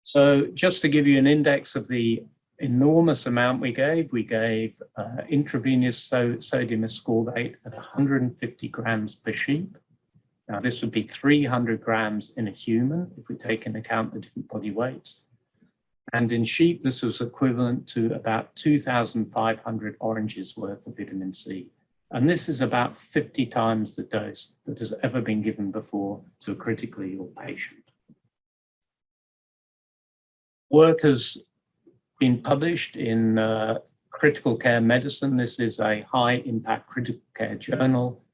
So just to give you an index of the enormous amount we gave intravenous sodium ascorbate at 150 grams per sheep. Now this would be 300 grams in a human if we take into account the different body weights. And in sheep, this was equivalent to about 2,500 oranges worth of vitamin C. And this is about 50 times the dose that has ever been given before to a critically ill patient. Work has been published in Critical Care Medicine. This is a high impact critical care journal.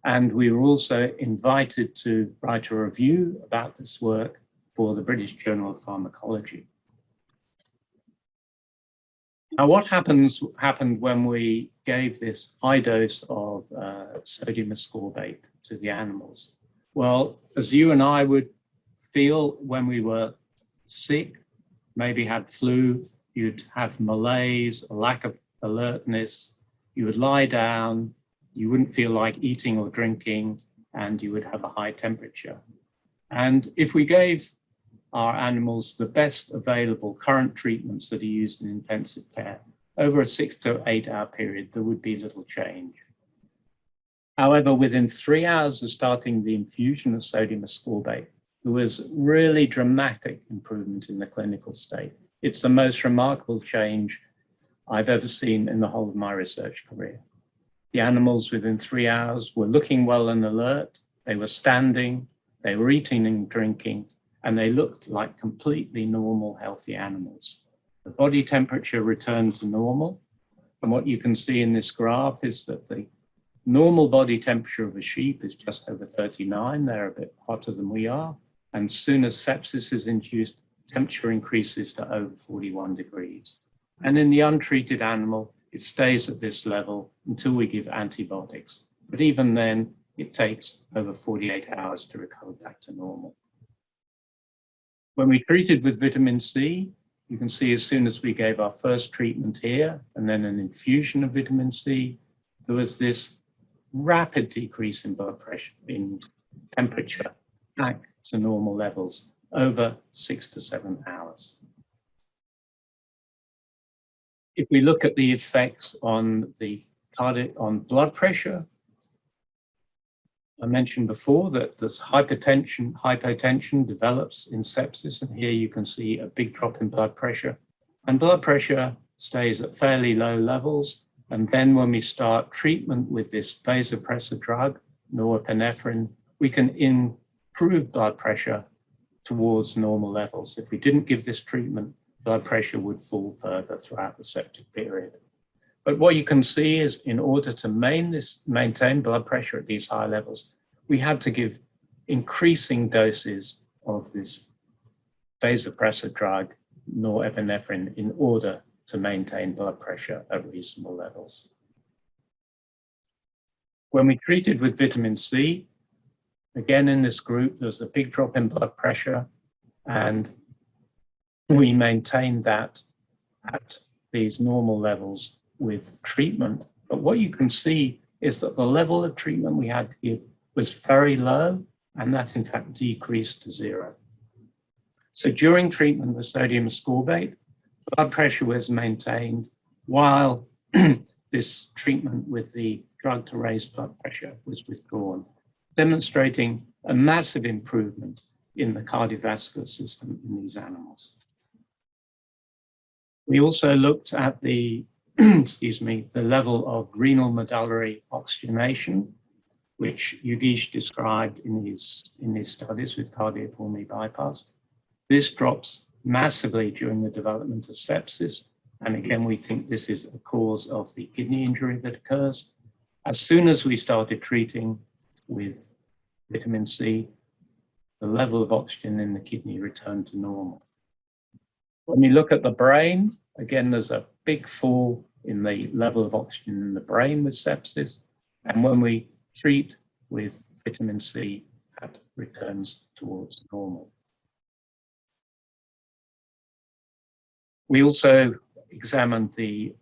And we were also invited to write a review about this work for the British Journal of Pharmacology. Now, what happened when we gave this high dose of sodium ascorbate to the animals? Well, as you and I would feel when we were sick, maybe had flu, you'd have malaise, a lack of alertness, you would lie down, you wouldn't feel like eating or drinking, and you would have a high temperature. And if we gave our animals the best available current treatments that are used in intensive care, over a 6 to 8 hour period, there would be little change. However, within 3 hours of starting the infusion of sodium ascorbate, there was really dramatic improvement in the clinical state. It's the most remarkable change I've ever seen in the whole of my research career. The animals within 3 hours were looking well and alert. They were standing, they were eating and drinking, and they looked like completely normal, healthy animals. The body temperature returned to normal. And what you can see in this graph is that the normal body temperature of a sheep is just over 39. They're a bit hotter than we are. And as soon as sepsis is induced, temperature increases to over 41 degrees. And in the untreated animal, it stays at this level until we give antibiotics. But even then, it takes over 48 hours to recover back to normal. When we treated with vitamin C, you can see as soon as we gave our first treatment here, and then an infusion of vitamin C, there was this rapid decrease in blood pressure, in temperature, back to normal levels over 6 to 7 hours. If we look at the effects on blood pressure, I mentioned before that this hypotension develops in sepsis, and here you can see a big drop in blood pressure. And blood pressure stays at fairly low levels. And then when we start treatment with this vasopressor drug, norepinephrine, we can improve blood pressure towards normal levels. If we didn't give this treatment, blood pressure would fall further throughout the septic period. But what you can see is in order to maintain blood pressure at these high levels, we had to give increasing doses of this vasopressor drug, norepinephrine, in order to maintain blood pressure at reasonable levels. When we treated with vitamin C, again in this group, there was a big drop in blood pressure, and we maintained that at these normal levels with treatment. But what you can see is that the level of treatment we had to give was very low, and that in fact decreased to 0. So during treatment with sodium ascorbate, blood pressure was maintained while this treatment with the drug to raise blood pressure was withdrawn, demonstrating a massive improvement in the cardiovascular system in these animals. We also looked at the the level of renal medullary oxygenation, which Yugeesh described in his studies with cardiopulmonary bypass. This drops massively during the development of sepsis. And again, we think this is a cause of the kidney injury that occurs. As soon as we started treating with vitamin C, the level of oxygen in the kidney returned to normal. When we look at the brain, again, there's a big fall in the level of oxygen in the brain with sepsis. And when we treat with vitamin C, that returns towards normal. We also examined the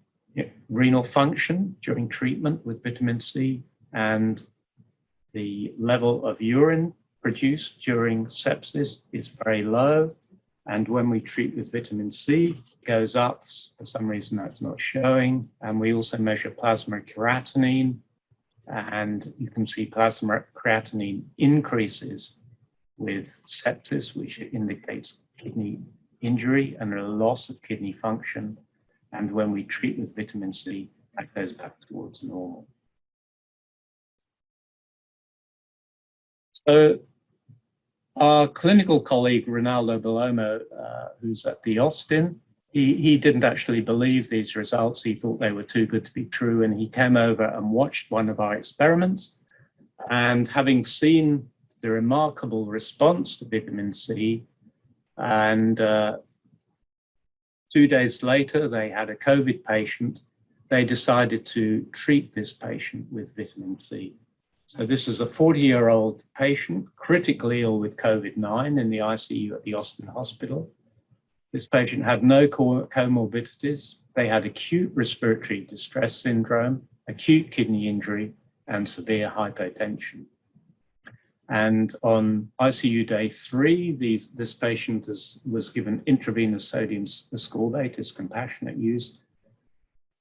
renal function during treatment with vitamin C, and the level of urine produced during sepsis is very low. And when we treat with vitamin C, it goes up. For some reason, that's not showing. And we also measure plasma creatinine. And you can see plasma creatinine increases with sepsis, which indicates kidney injury and a loss of kidney function. And when we treat with vitamin C, that goes back towards normal. So our clinical colleague, Ronaldo Bellomo, who's at the Austin, he didn't actually believe these results. He thought they were too good to be true. And he came over and watched one of our experiments. And having seen the remarkable response to vitamin C, and 2 days later, they had a COVID patient, they decided to treat this patient with vitamin C. So this is a 40-year-old patient, critically ill with COVID-19 in the ICU at the Austin Hospital. This patient had no comorbidities. They had acute respiratory distress syndrome, acute kidney injury, and severe hypotension. And on ICU day 3, this patient was given intravenous sodium ascorbate as compassionate use.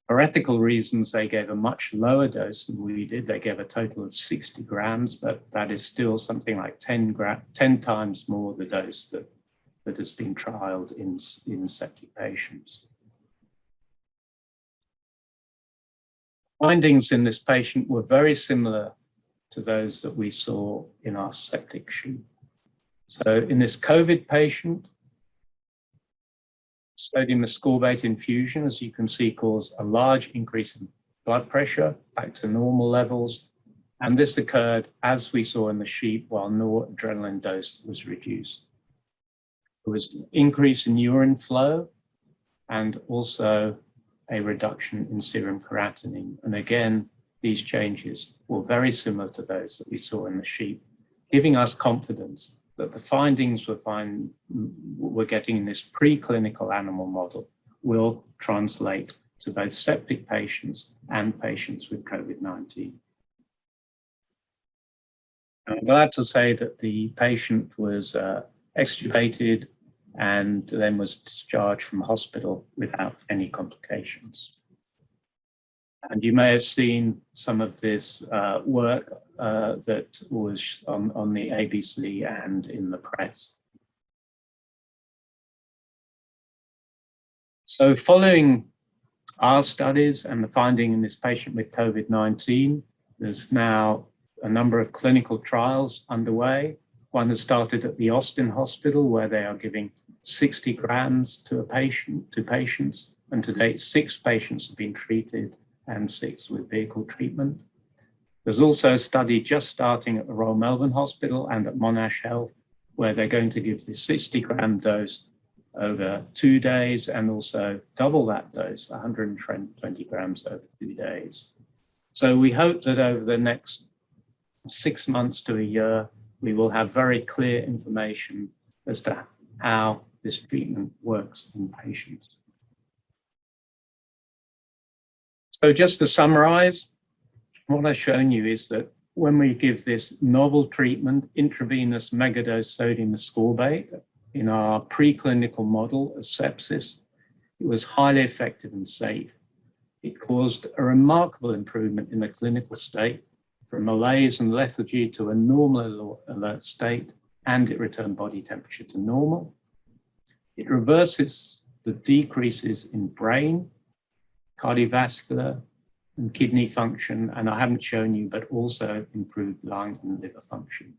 For ethical reasons, they gave a much lower dose than we did. They gave a total of 60 grams, but that is still something like 10 times more the dose that has been trialed in septic patients. Findings in this patient were very similar to those that we saw in our septic sheet. So in this COVID patient, sodium ascorbate infusion, as you can see, caused a large increase in blood pressure back to normal levels. And this occurred, as we saw in the sheet, while noradrenaline dose was reduced. There was an increase in urine flow and also a reduction in serum creatinine. And again, these changes were very similar to those that we saw in the sheet, giving us confidence that the findings we're getting in this preclinical animal model will translate to both septic patients and patients with COVID-19. I'm glad to say that the patient was extubated and then was discharged from hospital without any complications. And you may have seen some of this work that was on the ABC and in the press. So following our studies and the finding in this patient with COVID-19, there's now a number of clinical trials underway. One has started at the Austin Hospital, where they are giving 60 grams to patients, and to date 6 patients have been treated and 6 with vehicle treatment. There's also a study just starting at the Royal Melbourne Hospital and at Monash Health, where they're going to give the 60-gram dose over 2 days and also double that dose, 120 grams over 2 days. So we hope that over the next 6 months to a year, we will have very clear information as to how this treatment works in patients. So just to summarize, what I've shown you is that when we give this novel treatment, intravenous megadose sodium ascorbate, in our preclinical model of sepsis, it was highly effective and safe. It caused a remarkable improvement in the clinical state, from malaise and lethargy to a normal alert state, and it returned body temperature to normal. It reverses the decreases in brain, cardiovascular, and kidney function, and I haven't shown you, but also improved lung and liver function.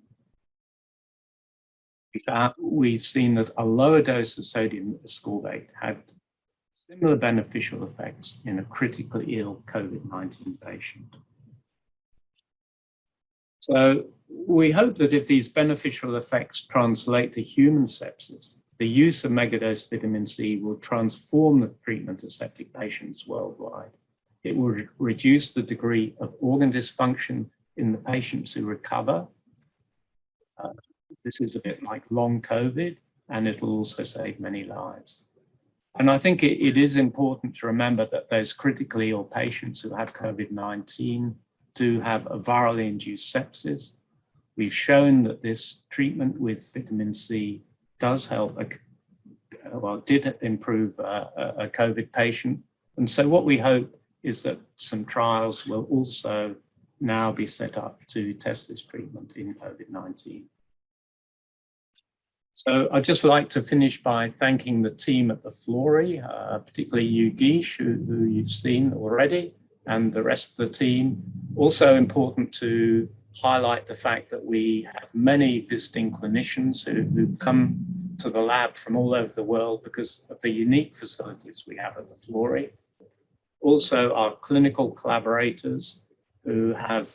We've seen that a lower dose of sodium ascorbate had similar beneficial effects in a critically ill COVID-19 patient. So we hope that if these beneficial effects translate to human sepsis, the use of megadose vitamin C will transform the treatment of septic patients worldwide. It will reduce the degree of organ dysfunction in the patients who recover. This is a bit like long COVID, and it will also save many lives. And I think it is important to remember that those critically ill patients who have COVID-19 do have a virally induced sepsis. We've shown that this treatment with vitamin C does help, did improve a COVID patient. And so what we hope is that some trials will also now be set up to test this treatment in COVID-19. So I'd just like to finish by thanking the team at the Florey, particularly Yugeesh, who you've seen already, and the rest of the team. Also important to highlight the fact that we have many visiting clinicians who come to the lab from all over the world because of the unique facilities we have at the Florey. Also our clinical collaborators who have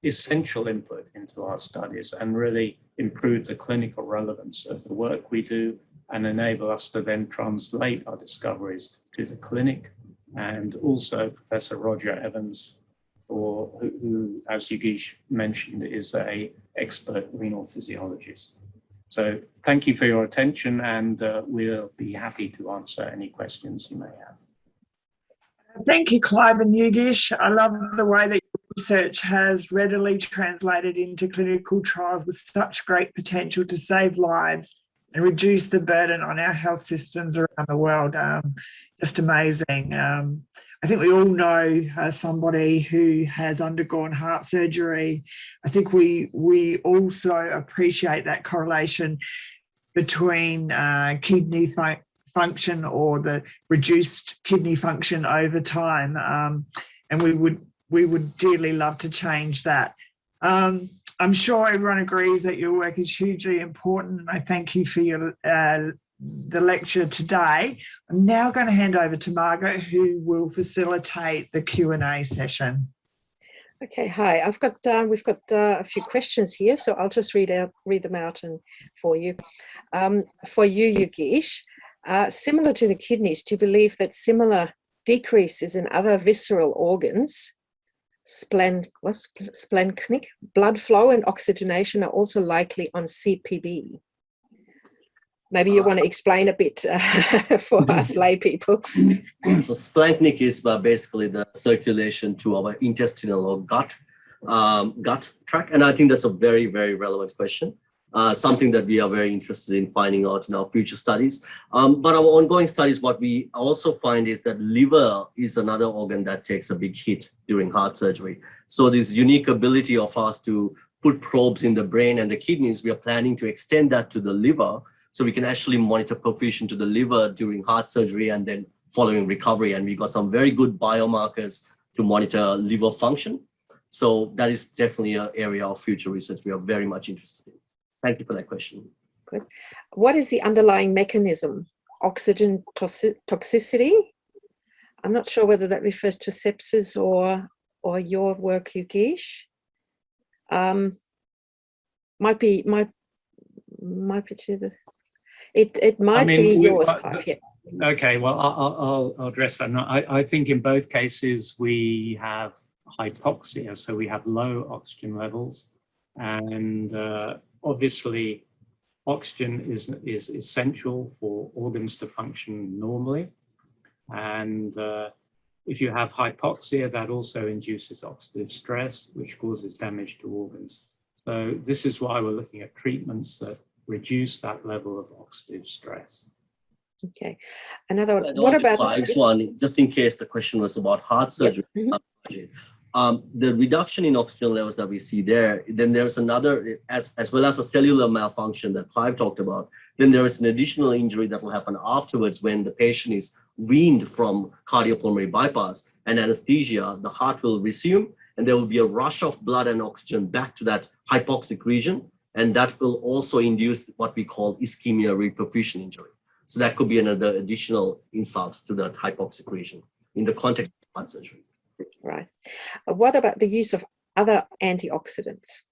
essential input into our studies and really improve the clinical relevance of the work we do and enable us to then translate our discoveries to the clinic. And also Professor Roger Evans, who, as Yugeesh mentioned, is an expert renal physiologist. So thank you for your attention, and we'll be happy to answer any questions you may have. Thank you, Clive and Yugeesh. I love the way that your research has readily translated into clinical trials with such great potential to save lives and reduce the burden on our health systems around the world. Just amazing. I think we all know somebody who has undergone heart surgery. I think we also appreciate that correlation between kidney function or the reduced kidney function over time, and we would dearly love to change that. I'm sure everyone agrees that your work is hugely important, and I thank you for your the lecture today. I'm now going to hand over to Margaret, who will facilitate the Q&A session. Okay, hi. We've got a few questions here, so I'll just read them out for you. For you, Yugeesh, similar to the kidneys, do you believe that similar decreases in other visceral organs, splanchnic, blood flow and oxygenation, are also likely on CPB? Maybe you want to explain a bit for us lay people. So splanchnic is basically the circulation to our intestinal or gut tract. And I think that's a very, very relevant question. Something that we are very interested in finding out in our future studies. But our ongoing studies, what we also find is that liver is another organ that takes a big hit during heart surgery. So this unique ability of us to put probes in the brain and the kidneys, we are planning to extend that to the liver, so we can actually monitor perfusion to the liver during heart surgery and then following recovery. And we got some very good biomarkers to monitor liver function. So that is definitely an area of future research we are very much interested in. Thank you for that question. Good. What is the underlying mechanism? Oxygen toxicity? I'm not sure whether that refers to sepsis or your work, Yugeesh. Might be to the. It might be yours, Clive. Yeah. Okay, well, I'll address that. No, I think in both cases we have hypoxia, so we have low oxygen levels, and obviously oxygen is essential for organs to function normally. And if you have hypoxia, that also induces oxidative stress, which causes damage to organs. So this is why we're looking at treatments that reduce that level of oxidative stress. Okay. Another one. What about Clive's one, just in case the question was about heart surgery? Yep. The reduction in oxygen levels that we see there, then there's another, as well as a cellular malfunction that Clive talked about, then there is an additional injury that will happen afterwards when the patient is weaned from cardiopulmonary bypass and anesthesia. The heart will resume and there will be a rush of blood and oxygen back to that hypoxic region, and that will also induce what we call ischemia reperfusion injury. So that could be another additional insult to that hypoxic region in the context of heart surgery. Right. What about the use of other antioxidants?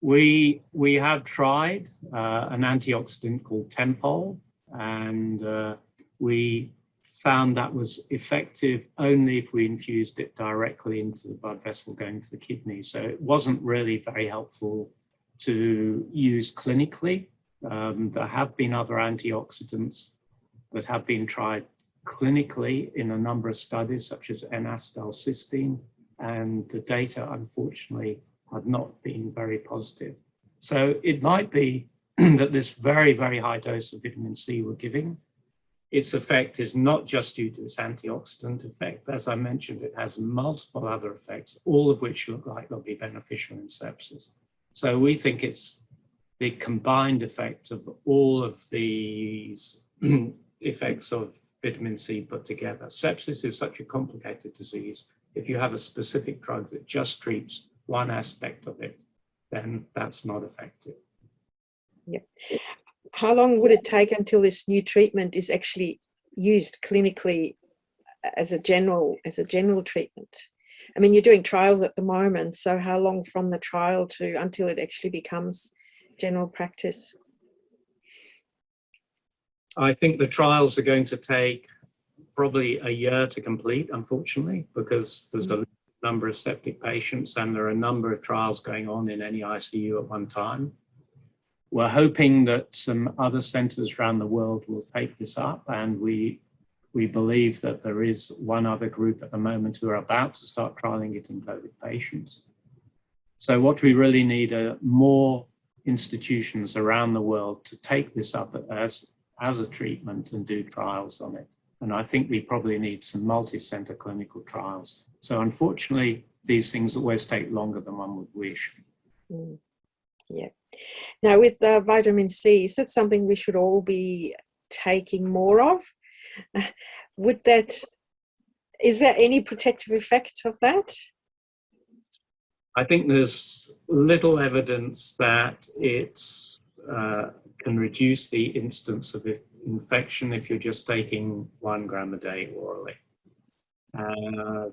We have tried an antioxidant called Tempol, and we found that was effective only if we infused it directly into the blood vessel going to the kidney. So it wasn't really very helpful to use clinically. There have been other antioxidants that have been tried clinically in a number of studies, such as N-acetylcysteine, and the data, unfortunately, have not been very positive. So it might be that this very, very high dose of vitamin C we're giving, its effect is not just due to its antioxidant effect. As I mentioned, it has multiple other effects, all of which look like they'll be beneficial in sepsis. So we think it's the combined effect of all of these effects of vitamin C put together. Sepsis is such a complicated disease. If you have a specific drug that just treats one aspect of it, then that's not effective. Yeah. How long would it take until this new treatment is actually used clinically as a general treatment? I mean, you're doing trials at the moment, so how long from the trial to until it actually becomes general practice? I think the trials are going to take probably a year to complete, unfortunately, because there's a number of septic patients and there are a number of trials going on in any ICU at one time. We're hoping that some other centers around the world will take this up, and we believe that there is one other group at the moment who are about to start trialing it in COVID patients. So what we really need are more institutions around the world to take this up as a treatment and do trials on it. And I think we probably need some multi-center clinical trials. So unfortunately, these things always take longer than one would wish. Yeah. Now with vitamin C, is that something we should all be taking more of? Is there any protective effect of that? I think there's little evidence that it can reduce the incidence of infection if you're just taking 1 gram a day orally.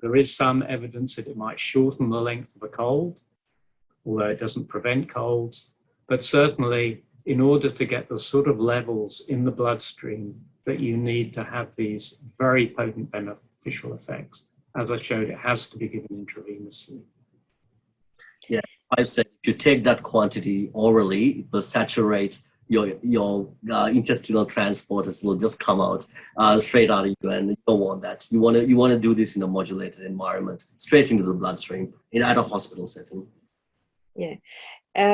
There is some evidence that it might shorten the length of a cold, although it doesn't prevent colds. But certainly, in order to get the sort of levels in the bloodstream that you need to have these very potent beneficial effects, as I showed, it has to be given intravenously. Yeah, I've said if you take that quantity orally, it will saturate your intestinal transporters. Will just come out straight out of you, and you don't want that. You want to do this in a modulated environment, straight into the bloodstream at a hospital setting. Yeah.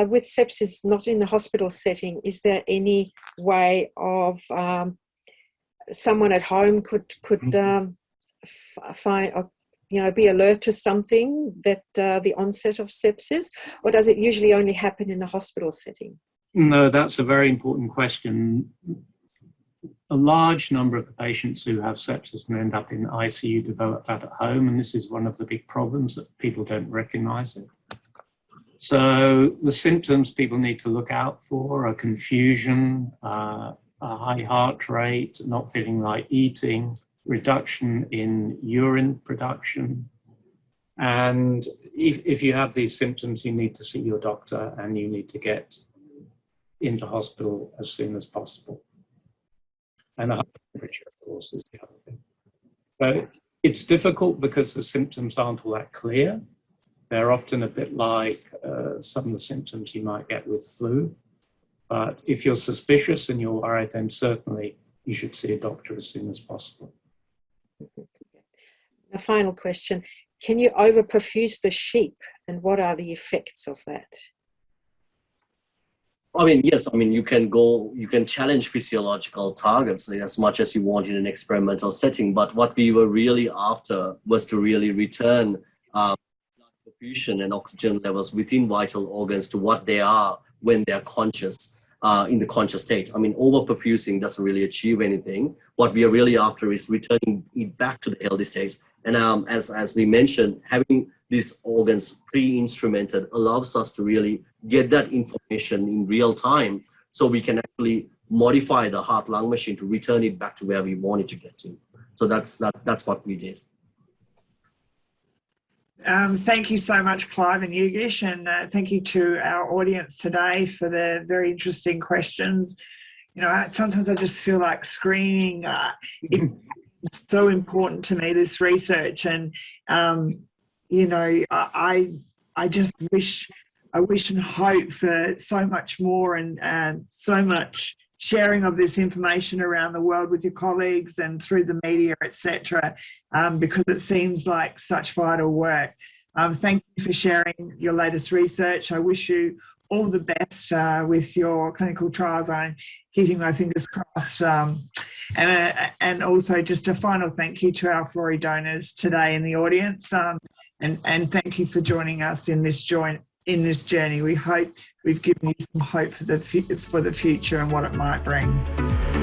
With sepsis, not in the hospital setting, is there any way of someone at home could find, be alert to something that the onset of sepsis, or does it usually only happen in the hospital setting? No, that's a very important question. A large number of the patients who have sepsis and end up in ICU develop that at home, and this is one of the big problems that people don't recognize it. So the symptoms people need to look out for are confusion, a high heart rate, not feeling like eating, reduction in urine production. And if you have these symptoms, you need to see your doctor and you need to get into hospital as soon as possible. And a high temperature, of course, is the other thing. But it's difficult because the symptoms aren't all that clear. They're often a bit like some of the symptoms you might get with flu. But if you're suspicious and you're worried, then certainly you should see a doctor as soon as possible. A final question. Can you overperfuse the sheep, and what are the effects of that? I mean, yes, I mean, you can challenge physiological targets as much as you want in an experimental setting. But what we were really after was to really return perfusion and oxygen levels within vital organs to what they are when they're conscious, in the conscious state. I mean, overperfusing doesn't really achieve anything. What we are really after is returning it back to the healthy state. And as we mentioned, having these organs pre-instrumented allows us to really get that information in real time, so we can actually modify the heart-lung machine to return it back to where we want it to get to. So that's what we did. Thank you so much, Clive and Yugeesh, and thank you to our audience today for the very interesting questions. Sometimes I just feel like screening. It's so important to me, this research, and I just wish and hope for so much more and so much sharing of this information around the world with your colleagues and through the media, etc., because it seems like such vital work. Thank you for sharing your latest research. I wish you all the best with your clinical trials. I'm keeping my fingers crossed. And also just a final thank you to our Florey donors today in the audience. And thank you for joining us in this journey. We hope we've given you some hope for the future and what it might bring.